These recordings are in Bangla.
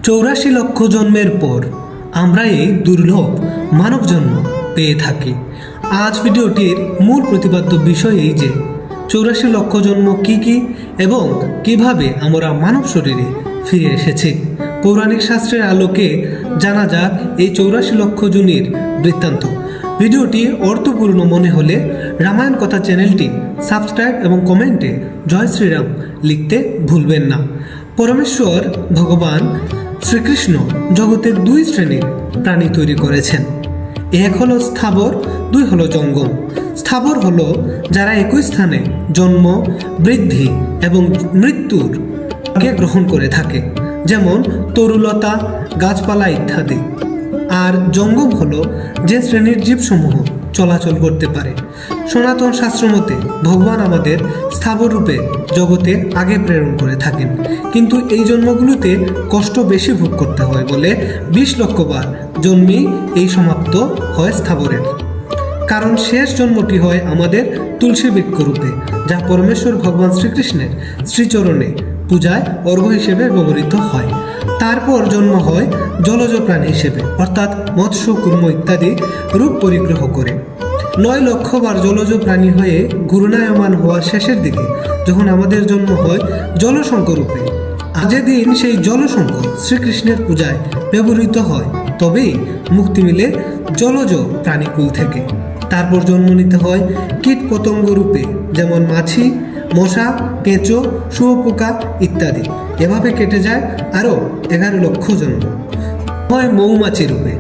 84 লক্ষ জন্মের পর আমরা এই দুর্লভ মানব জন্ম পেয়ে থাকি। আজ ভিডিওটির মূল প্রতিপাদ্য বিষয় এই যে 84 লক্ষ জন্ম কি এবং কিভাবে আমরা মানব শরীরে ফিরে এসেছি। পৌরাণিক শাস্ত্রের আলোকে জানা যাক এই 84 লক্ষ জনের বৃত্তান্ত। ভিডিওটি অর্থপূর্ণ মনে হলে রামায়ণ কথা চ্যানেলটি সাবস্ক্রাইব এবং কমেন্টে জয় শ্রীরাম লিখতে ভুলবেন না। পরমেশ্বর ভগবান শ্রীকৃষ্ণ জগতের দুই শ্রেণীর প্রাণী তৈরি করেছেন। এক হলো স্থাবর, দুই হলো জঙ্গম। স্থাবর হলো যারা একই স্থানে জন্ম, বৃদ্ধি এবং মৃত্যুর আগে গ্রহণ করে থাকে, যেমন তরুলতা, গাছপালা ইত্যাদি। আর জঙ্গম হলো যে শ্রেণীর জীবসমূহ চলাচল করতে পারে। সনাতন শাস্ত্র মতে ভগবান আমাদের স্থাবর রূপে জগতে আগে প্রেরণ করে থাকেন, কিন্তু এই জন্মগুলোতে কষ্ট বেশি ভোগ করতে হয় বলে 20 লক্ষ বার জন্মেই এই সমাপ্ত হয় স্থাবরের। কারণ শেষ জন্মটি হয় আমাদের তুলসী বৃক্ষ রূপে, যা পরমেশ্বর ভগবান শ্রীকৃষ্ণের শ্রীচরণে পূজায় অর্ঘ্য হিসেবে ব্যবহৃত হয়। তারপর জন্ম হয় জলজ প্রাণী হিসেবে, অর্থাৎ মৎস্য, কুর্ম ইত্যাদি রূপ পরিগ্রহ করে। 9 লক্ষ বার জলজ প্রাণী হয়ে গুরুনায়মান হওয়ার শেষের দিকে যখন আমাদের জন্ম হয় জলশঙ্কর রূপে, যেদিন সেই জলশঙ্কর শ্রীকৃষ্ণের পূজায় ব্যবহৃত হয়, তবেই মুক্তি মিলে জলজ প্রাণীকুল থেকে। তারপর জন্ম নিতে হয় কীট পতঙ্গ রূপে, যেমন মাছি, মশা, কেঁচো, শুঁয়োপোকা ইত্যাদি। এভাবে কেটে যায় আরও 11 লক্ষ জন্ম। হয় মৌমাছি রূপে,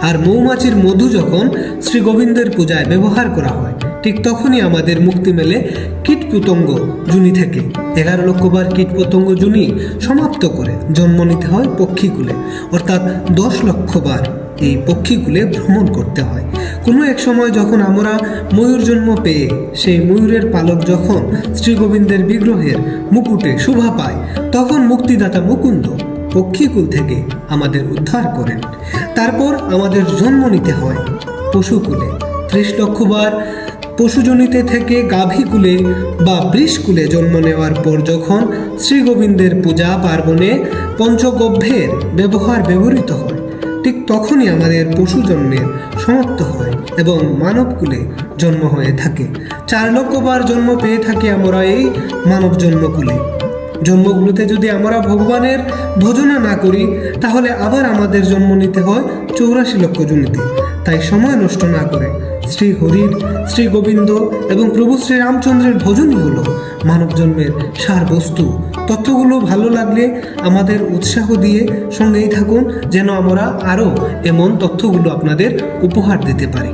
আর মৌমাছির মধু যখন শ্রী গোবিন্দের পূজায় ব্যবহার করা হয়, ঠিক তখনই আমাদের মুক্তি মেলে কীট পতঙ্গ জুনি থেকে। 11 লক্ষ বার কীট পতঙ্গ জুনি সমাপ্ত করে জন্ম নিতে হয় পক্ষীকুলে, অর্থাৎ 10 লক্ষ বার এই পক্ষীকুলে ভ্রমণ করতে হয়। কোনো এক সময় যখন আমরা ময়ূর জন্ম পেয়ে সেই ময়ূরের পালক যখন শ্রী গোবিন্দের বিগ্রহের মুকুটে শোভা পায়, তখন মুক্তিদাতা মুকুন্দ পক্ষীকুল থেকে আমাদের উদ্ধার করেন। তারপর আমাদের জন্ম নিতে হয় পশুকুলে। 30 লক্ষ বার পশুজনিতে থেকে গাভীকুলে বা বৃষকুলে জন্ম নেওয়ার পর যখন শ্রী গোবিন্দের পূজা পার্বণে পঞ্চগভ্যের ব্যবহৃত হয়, ঠিক তখনই আমাদের পশু জন্মের সমাপ্ত হয় এবং মানবকুলে জন্ম হয়ে থাকে। 4 লক্ষ বার জন্ম পেয়ে থাকি আমরা এই মানব জন্মকুলে। জন্মগুলোতে যদি আমরা ভগবানের ভজনা না করি, তাহলে আবার আমাদের জন্ম নিতে হয় 84 লক্ষ জনিতে। তাই সময় নষ্ট না করে শ্রী হরির, শ্রী গোবিন্দ এবং প্রভু শ্রীরামচন্দ্রের ভজনই হলো মানব জন্মের সার বস্তু। তথ্যগুলো ভালো লাগলে আমাদের উৎসাহ দিয়ে সঙ্গেই থাকুন, যেন আমরা আরও এমন তথ্যগুলো আপনাদের উপহার দিতে পারি।